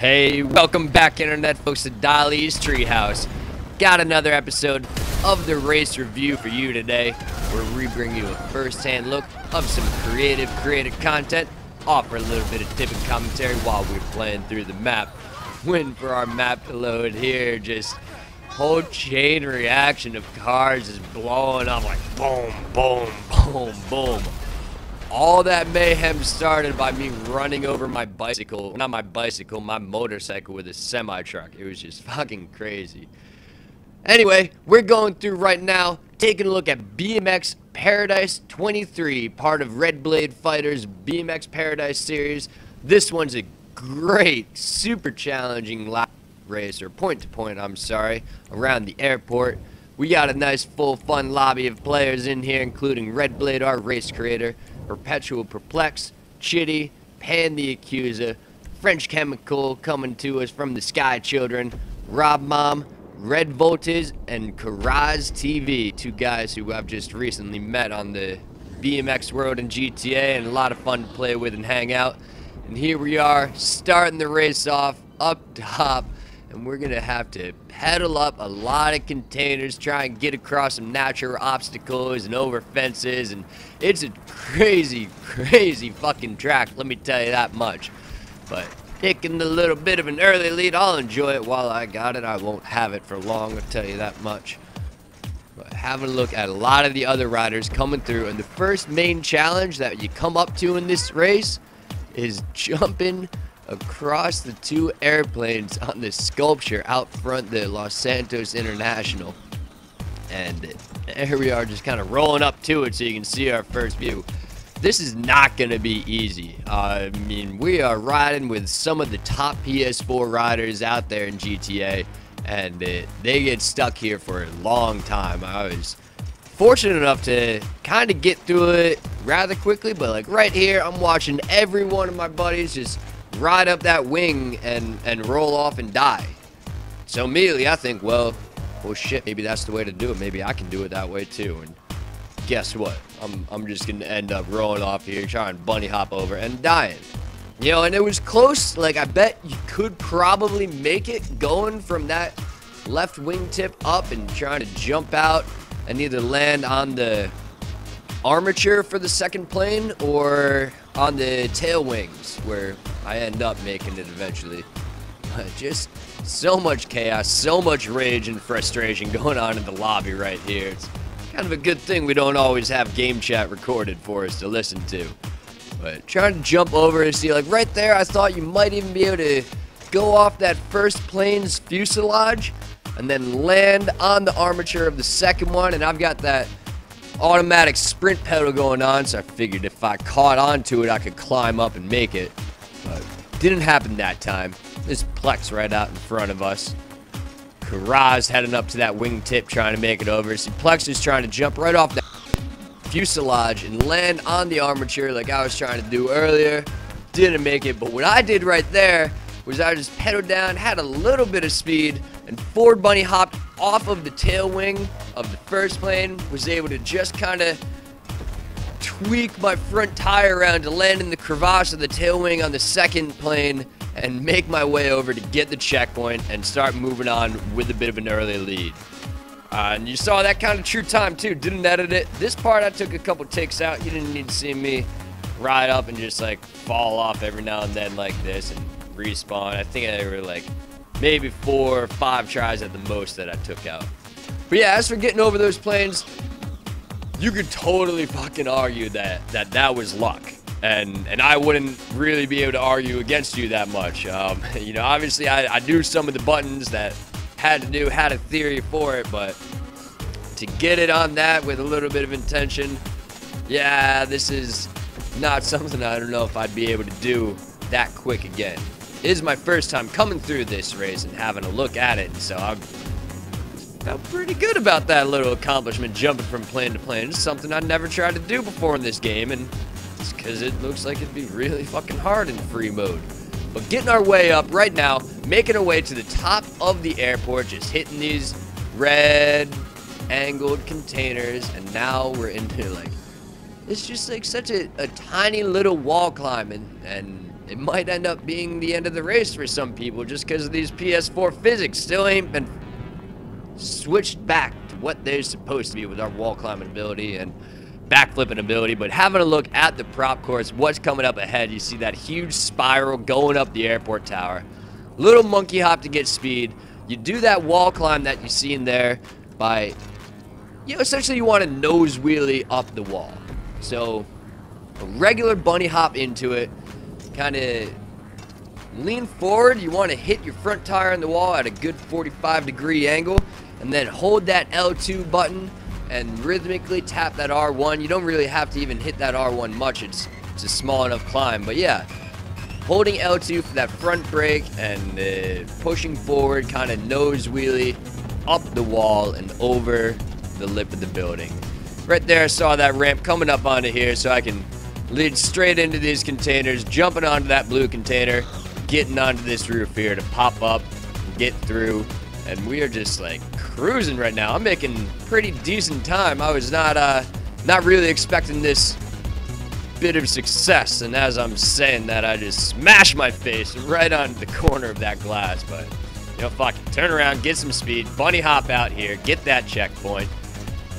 Hey, welcome back, Internet folks, to Dali's Treehouse. Got another episode of the race review for you today, where we bring you a first-hand look of some creative content, offer a little bit of tip and commentary while we're playing through the map. Waiting for our map to load here, just whole chain reaction of cars is blowing up like boom, boom, boom, boom. All that mayhem started by me running over my bicycle, not my bicycle, my motorcycle with a semi-truck. It was just fucking crazy. Anyway, we're going through right now, taking a look at BMX Paradise 23, part of Red Blade Fighters BMX Paradise series. This one's a great, super challenging lap race, or point-to-point, I'm sorry, around the airport. We got a nice, full, fun lobby of players in here, including Red Blade, our race creator, Perpetual Perplex, Chitty, Pan the Accuser, French Chemical coming to us from the Sky Children, Rob Mom, Red Voltage, and Karaz TV, two guys who I've just recently met on the BMX world in GTA, and a lot of fun to play with and hang out. And here we are, starting the race off up top, and we're gonna have to pedal up a lot of containers, try and get across some natural obstacles and over fences, and it's a crazy fucking track, let me tell you that much. But taking a little bit of an early lead, I'll enjoy it while I got it. I won't have it for long, I'll tell you that much. But having a look at a lot of the other riders coming through, and the first main challenge that you come up to in this race is jumping across the two airplanes on the sculpture out front, the Los Santos International. And here we are, just kind of rolling up to it so you can see our first view. This is not going to be easy. I mean, we are riding with some of the top PS4 riders out there in GTA, and they get stuck here for a long time. I was fortunate enough to kind of get through it rather quickly, but like right here, I'm watching every one of my buddies just ride up that wing and roll off and die. So immediately I think, well shit, maybe that's the way to do it. Maybe I can do it that way too. And guess what? I'm just gonna end up rolling off here, trying to bunny hop over and dying. You know, and it was close. Like, I bet you could probably make it going from that left wingtip up and trying to jump out and either land on the armature for the second plane or on the tail wings, where I end up making it eventually. Just so much chaos, so much rage and frustration going on in the lobby right here. It's kind of a good thing we don't always have game chat recorded for us to listen to. But trying to jump over and see, like right there, I thought you might even be able to go off that first plane's fuselage and then land on the armature of the second one, and I've got that automatic sprint pedal going on, so I figured if I caught onto it I could climb up and make it. But didn't happen that time. There's Plex right out in front of us. Karaz heading up to that wingtip trying to make it over. See, Plex is trying to jump right off that fuselage and land on the armature like I was trying to do earlier. Didn't make it, but what I did right there was I just pedaled down, had a little bit of speed, and forward bunny hopped off of the tail wing of the first plane. Was able to just kind of tweak my front tire around to land in the crevasse of the tail wing on the second plane and make my way over to get the checkpoint and start moving on with a bit of an early lead. And you saw that kind of true time too, didn't edit it. This part I took a couple takes out. You didn't need to see me ride up and just like fall off every now and then like this and respawn. I think I were like maybe 4 or 5 tries at the most that I took out. But yeah, as for getting over those planes, you could totally fucking argue that was luck. And I wouldn't really be able to argue against you that much. You know, obviously I knew some of the buttons that had a theory for it, but to get it on that with a little bit of intention, yeah, this is not something I don't know if I'd be able to do that quick again. It is my first time coming through this race and having a look at it, so I felt pretty good about that little accomplishment, jumping from plane to plane. It's something I never tried to do before in this game, and it's because it looks like it'd be really fucking hard in free mode. But getting our way up right now, making our way to the top of the airport, just hitting these red angled containers, and now we're into like, it's just like such a tiny little wall climb, and it might end up being the end of the race for some people just because of these PS4 physics still ain't been switched back to what they're supposed to be with our wall climbing ability and backflipping ability. But having a look at the prop course, what's coming up ahead, you see that huge spiral going up the airport tower. Little monkey hop to get speed. You do that wall climb that you see in there by, essentially you want to nose wheelie up the wall. So a regular bunny hop into it, kind of lean forward. You want to hit your front tire on the wall at a good 45-degree angle, and then hold that L2 button and rhythmically tap that R1. You don't really have to even hit that R1 much. It's a small enough climb, but yeah, holding L2 for that front brake and pushing forward, kind of nose wheelie up the wall and over the lip of the building. Right there, I saw that ramp coming up onto here, so I can lead straight into these containers, jumping onto that blue container, getting onto this roof here to pop up, get through, and we are just like cruising right now. I'm making pretty decent time. I was not really expecting this bit of success, and as I'm saying that, I just smashed my face right on the corner of that glass. But fuck it, turn around, get some speed, bunny hop out here, get that checkpoint,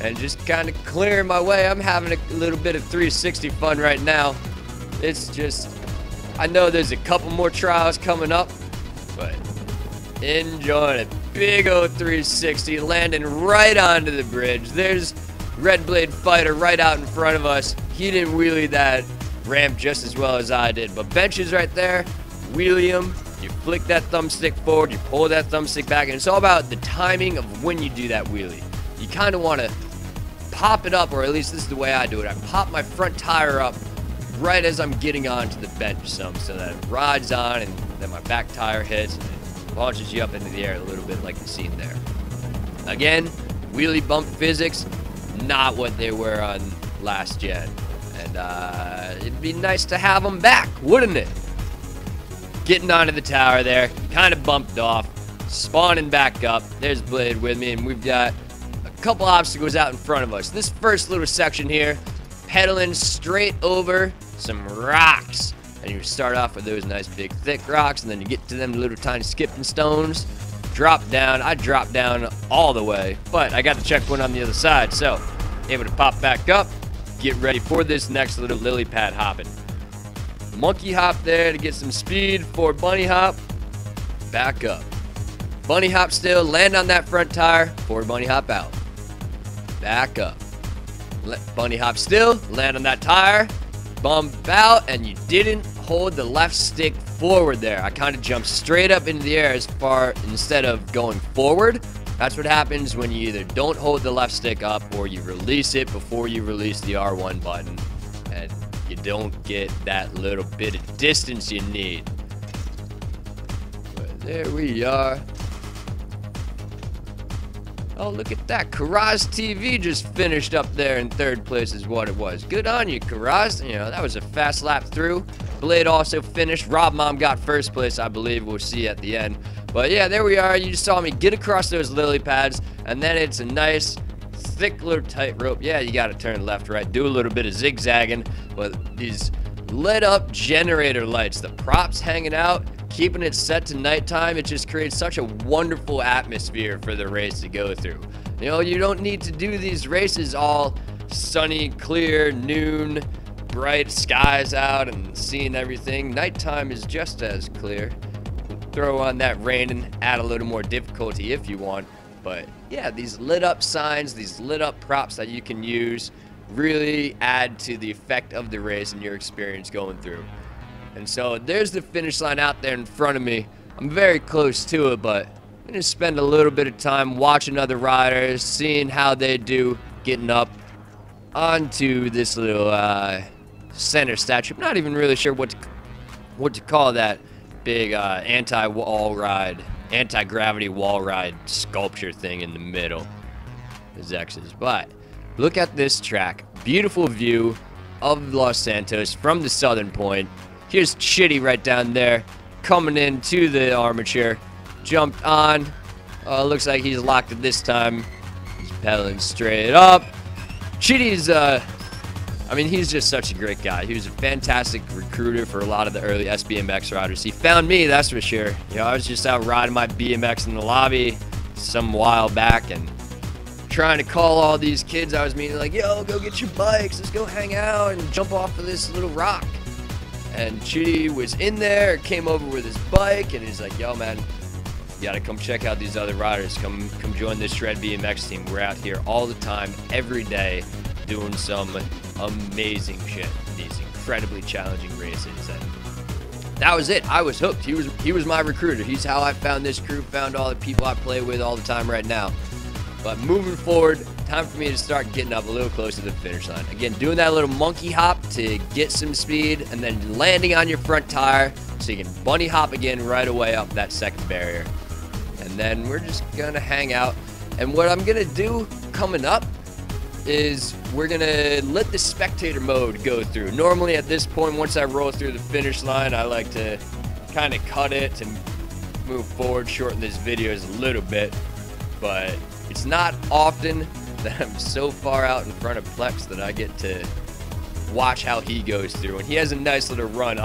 and just kind of clearing my way. I'm having a little bit of 360 fun right now. It's just, I know there's a couple more trials coming up, but enjoying it. Big old 360, landing right onto the bridge. There's Red Blade Fighter right out in front of us. He didn't wheelie that ramp just as well as I did, but benches right there, wheelie him. You flick that thumbstick forward, you pull that thumbstick back, and it's all about the timing of when you do that wheelie. You kind of want to pop it up, or at least this is the way I do it. I pop my front tire up right as I'm getting onto the bench so that it rides on, and then my back tire hits and it launches you up into the air a little bit like the scene there. Again, wheelie bump physics, not what they were on last gen. And it'd be nice to have them back, wouldn't it? Getting onto the tower there, kind of bumped off, spawning back up. There's Blade with me, and we've got a couple obstacles out in front of us. This first little section here, pedaling straight over some rocks. And you start off with those nice big thick rocks, and then you get to them little tiny skipping stones. Drop down. I dropped down all the way, but I got the checkpoint on the other side, so able to pop back up, get ready for this next little lily pad hopping. Monkey hop there to get some speed for bunny hop. Back up. Bunny hop still, land on that front tire, forward bunny hop out. Back up. Bunny hop still, land on that tire, bump out, and you didn't hold the left stick forward there. I kind of jumped straight up into the air as far, instead of going forward. That's what happens when you either don't hold the left stick up or you release it before you release the R1 button, and you don't get that little bit of distance you need. But there we are. Oh, look at that. Karaz TV just finished up there in third place is what it was. Good on you, Karaz. That was a fast lap through. Blade also finished. Rob Mom got first place, I believe. We'll see at the end. But yeah, there we are. You just saw me get across those lily pads, and then it's a nice, thick little tightrope. Yeah, you got to turn left, right, do a little bit of zigzagging. But these lit up generator lights, the props hanging out, keeping it set to nighttime, it just creates such a wonderful atmosphere for the race to go through. You don't need to do these races all sunny, clear, noon, bright skies out and seeing everything. Nighttime is just as clear. Throw on that rain and add a little more difficulty if you want. But yeah, these lit up signs, these lit up props that you can use really add to the effect of the race and your experience going through. And so there's the finish line out there in front of me. I'm very close to it, but I'm going to spend a little bit of time watching other riders, seeing how they do getting up onto this little center statue. I'm not even really sure what to call that big anti-wall ride, anti-gravity wall ride sculpture thing in the middle. There's X's. But look at this track. Beautiful view of Los Santos from the southern point. Here's Chitty right down there, coming into the armature. Jumped on. Looks like he's locked it this time. He's pedaling straight up. Chitty's, I I mean, he's just such a great guy. He was a fantastic recruiter for a lot of the early SBMX riders. He found me, that's for sure. You know, I was just out riding my BMX in the lobby some while back and trying to call all these kids I was meeting, like, yo, go get your bikes, let's go hang out and jump off of this little rock. And Chidi was in there, came over with his bike, and he's like, yo, man, you gotta come check out these other riders. Come join this Shred BMX team. We're out here all the time, every day, doing some amazing shit, these incredibly challenging races. And that was it. I was hooked. He was my recruiter. He's how I found this crew, found all the people I play with all the time right now. But moving forward, time for me to start getting up a little closer to the finish line. Again, doing that little monkey hop to get some speed, and then landing on your front tire so you can bunny hop again right away up that second barrier. And then we're just gonna hang out. And what I'm gonna do coming up is we're gonna let the spectator mode go through. Normally at this point, once I roll through the finish line, I like to kind of cut it and move forward, shorten this videos a little bit. But it's not often that I'm so far out in front of Plex that I get to watch how he goes through. And he has a nice little run.